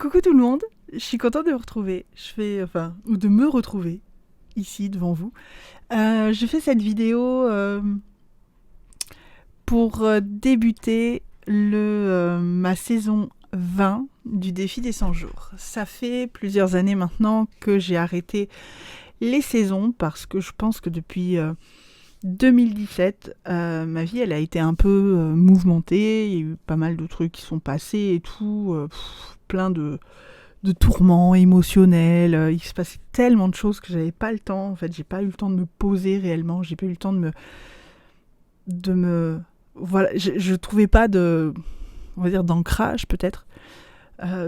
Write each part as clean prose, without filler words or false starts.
Coucou tout le monde, je suis contente de vous retrouver. Ou de me retrouver ici devant vous. Je fais cette vidéo pour débuter ma saison 20 du défi des 100 jours. Ça fait plusieurs années maintenant que j'ai arrêté les saisons parce que je pense que depuis 2017, ma vie elle a été un peu mouvementée. Il y a eu pas mal de trucs qui sont passés et tout, plein de tourments émotionnels. Il se passait tellement de choses que j'avais pas le temps. En fait, j'ai pas eu le temps de me poser réellement. J'ai pas eu le temps de me voilà. Je trouvais pas on va dire d'ancrage peut-être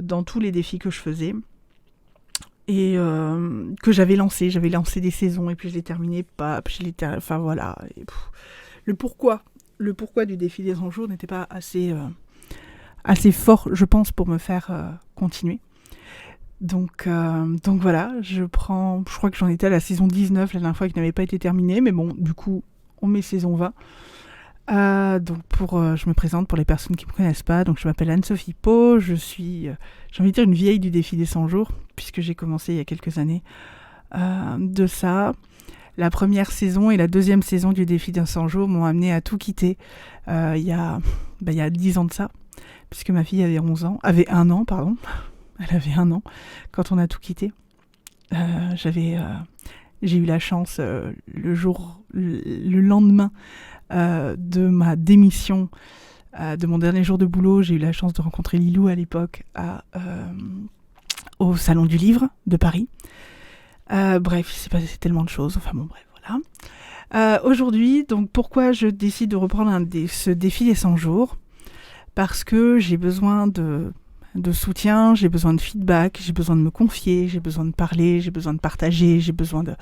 dans tous les défis que je faisais et que j'avais lancé. J'avais lancé des saisons et puis je les terminais pas. Puis enfin voilà. Le pourquoi du défi des 100 jours n'était pas assez fort, je pense, pour me faire continuer. Donc voilà, je crois que j'en étais à la saison 19 la dernière fois qui n'avait pas été terminée, mais bon, du coup, on met saison 20. Je me présente pour les personnes qui ne me connaissent pas. Donc je m'appelle Anne-Sophie Pau, je suis, j'ai envie de dire, une vieille du défi des 100 jours, puisque j'ai commencé il y a quelques années de ça. La première saison et la deuxième saison du défi des 100 jours m'ont amené à tout quitter il y a 10 ans de ça, puisque ma fille avait 1 an, pardon. Elle avait 1 an quand on a tout quitté. J'ai eu la chance le lendemain de ma démission, de mon dernier jour de boulot, j'ai eu la chance de rencontrer Lilou à l'époque au Salon du Livre de Paris. Bref, il s'est passé tellement de choses. Enfin bon, bref, voilà. Aujourd'hui, donc pourquoi je décide de reprendre ce défi des 100 jours ? Parce que j'ai besoin de soutien, j'ai besoin de feedback, j'ai besoin de me confier, j'ai besoin de parler, j'ai besoin de partager, j'ai besoin de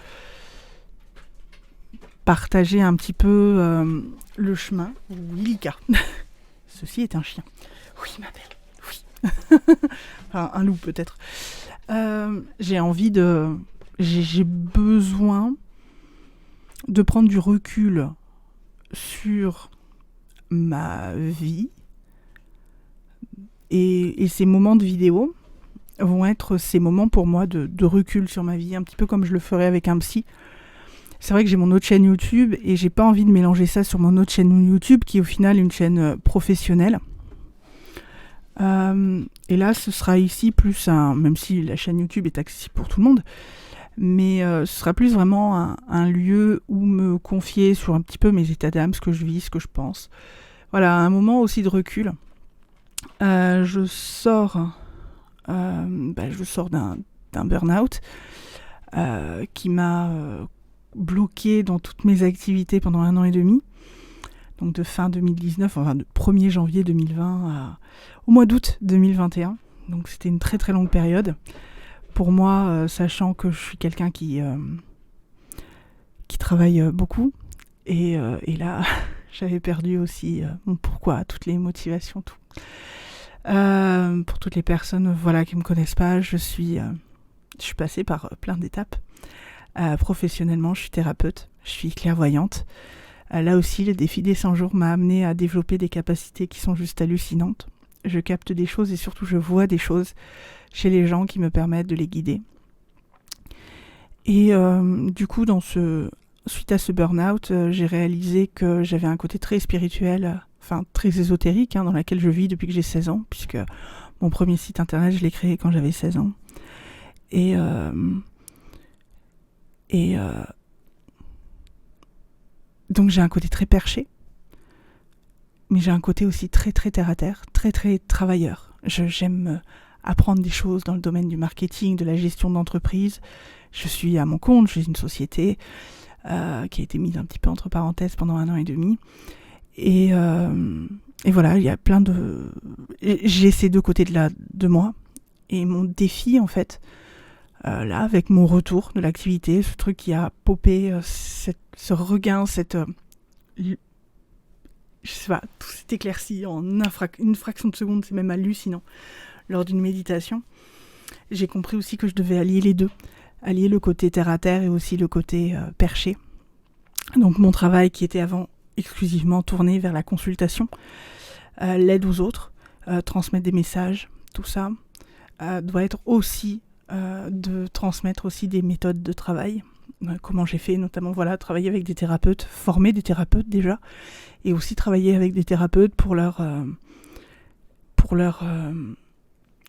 partager un petit peu le chemin. Oui, Lika. Ceci est un chien. Oui, ma belle. Oui. Enfin, un loup peut-être. J'ai besoin de prendre du recul sur ma vie. Et ces moments de vidéo vont être ces moments pour moi de recul sur ma vie, un petit peu comme je le ferais avec un psy. C'est vrai que j'ai mon autre chaîne YouTube et j'ai pas envie de mélanger ça sur mon autre chaîne YouTube qui est au final une chaîne professionnelle. Et là, ce sera ici plus même si la chaîne YouTube est accessible pour tout le monde, mais ce sera plus vraiment un lieu où me confier sur un petit peu mes états d'âme, ce que je vis, ce que je pense. Voilà, un moment aussi de recul. Je sors d'un burn-out qui m'a bloquée dans toutes mes activités pendant 1 an et demi. Donc de fin 2019, enfin de 1er janvier 2020 au mois d'août 2021. Donc c'était une très très longue période. Pour moi, sachant que je suis quelqu'un qui travaille beaucoup. Et là, j'avais perdu aussi mon pourquoi, toutes les motivations, tout. Pour toutes les personnes qui me connaissent pas, je suis passée par plein d'étapes. Professionnellement, je suis thérapeute, je suis clairvoyante. Là aussi, le défi des 100 jours m'a amenée à développer des capacités qui sont juste hallucinantes. Je capte des choses et surtout je vois des choses chez les gens qui me permettent de les guider. Et du coup, suite à ce burn-out, j'ai réalisé que j'avais un côté très spirituel, très ésotérique, dans laquelle je vis depuis que j'ai 16 ans, puisque mon premier site internet, je l'ai créé quand j'avais 16 ans. Donc j'ai un côté très perché, mais j'ai un côté aussi très très terre à terre, très très travailleur. J'aime apprendre des choses dans le domaine du marketing, de la gestion d'entreprise. Je suis à mon compte, j'ai une société qui a été mise un petit peu entre parenthèses pendant 1 an et demi. Et voilà, il y a j'ai ces deux côtés de moi. Et mon défi, en fait, là, avec mon retour de l'activité, ce truc qui a popé, ce regain, je sais pas, tout s'est éclairci en une fraction de seconde, c'est même hallucinant. Lors d'une méditation, j'ai compris aussi que je devais allier les deux. Allier le côté terre-à-terre et aussi le côté perché. Donc mon travail qui était avant exclusivement tourné vers la consultation, l'aide aux autres, transmettre des messages, tout ça, doit être aussi de transmettre aussi des méthodes de travail. Comment j'ai fait, notamment travailler avec des thérapeutes, former des thérapeutes déjà, et aussi travailler avec des thérapeutes pour leur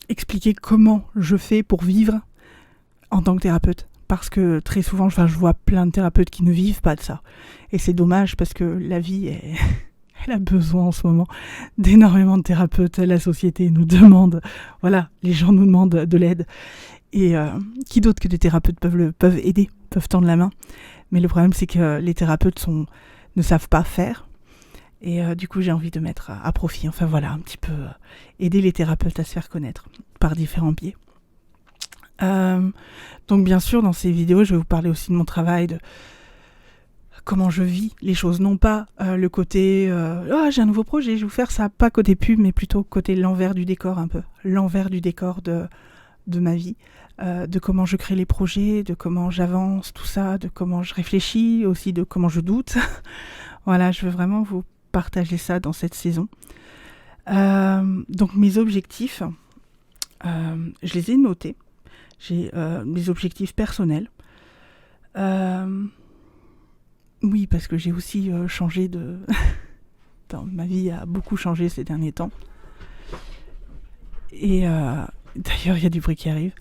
expliquer comment je fais pour vivre en tant que thérapeute. Parce que très souvent, je vois plein de thérapeutes qui ne vivent pas de ça. Et c'est dommage parce que la vie, elle a besoin en ce moment d'énormément de thérapeutes. La société nous demande, les gens nous demandent de l'aide. Et qui d'autre que des thérapeutes peuvent aider, peuvent tendre la main. Mais le problème, c'est que les thérapeutes ne savent pas faire. Et du coup, j'ai envie de mettre à profit. Enfin un petit peu aider les thérapeutes à se faire connaître par différents biais. Donc bien sûr, dans ces vidéos, je vais vous parler aussi de mon travail, de comment je vis les choses. Non pas le côté j'ai un nouveau projet, je vais vous faire ça, pas côté pub, mais plutôt côté l'envers du décor un peu. L'envers du décor de ma vie, de comment je crée les projets, de comment j'avance, tout ça, de comment je réfléchis, aussi de comment je doute. Je veux vraiment vous partager ça dans cette saison. Donc mes objectifs, je les ai notés. J'ai des objectifs personnels. Oui, parce que j'ai aussi changé de... ma vie a beaucoup changé ces derniers temps. Et d'ailleurs, il y a du bruit qui arrive.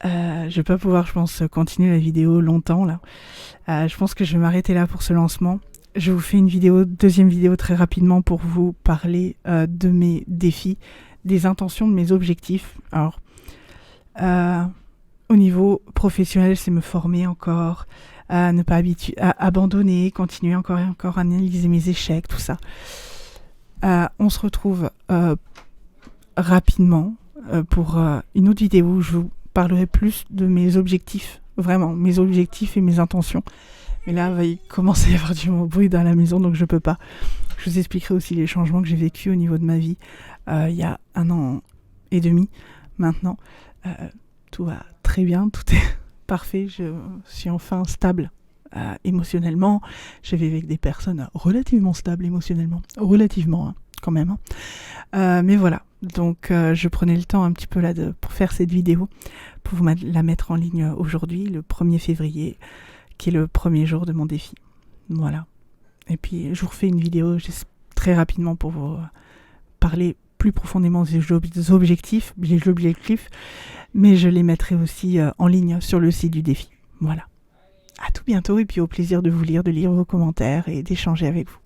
Je vais pas pouvoir, je pense, continuer la vidéo longtemps, là. Je pense que je vais m'arrêter là pour ce lancement. Je vous fais deuxième vidéo très rapidement pour vous parler de mes défis, des intentions, de mes objectifs. Alors, au niveau professionnel, c'est me former encore, ne pas abandonner, continuer encore et encore à analyser mes échecs, tout ça. On se retrouve rapidement pour une autre vidéo où je vous parlerai plus de mes objectifs, vraiment, mes objectifs et mes intentions. Mais là, il va y commencer à y avoir du bruit dans la maison, donc je peux pas. Je vous expliquerai aussi les changements que j'ai vécus au niveau de ma vie il y a 1 an et demi maintenant. Tout va très bien, tout est parfait, je suis enfin stable émotionnellement. Je vis avec des personnes relativement stables émotionnellement, relativement quand même. Mais donc je prenais le temps un petit peu là pour faire cette vidéo, pour vous la mettre en ligne aujourd'hui, le 1er février, qui est le premier jour de mon défi. Et puis je vous refais une vidéo très rapidement pour vous parler plus profondément des objectifs, mais je les mettrai aussi en ligne sur le site du défi. À tout bientôt et puis au plaisir de vous lire, de lire vos commentaires et d'échanger avec vous.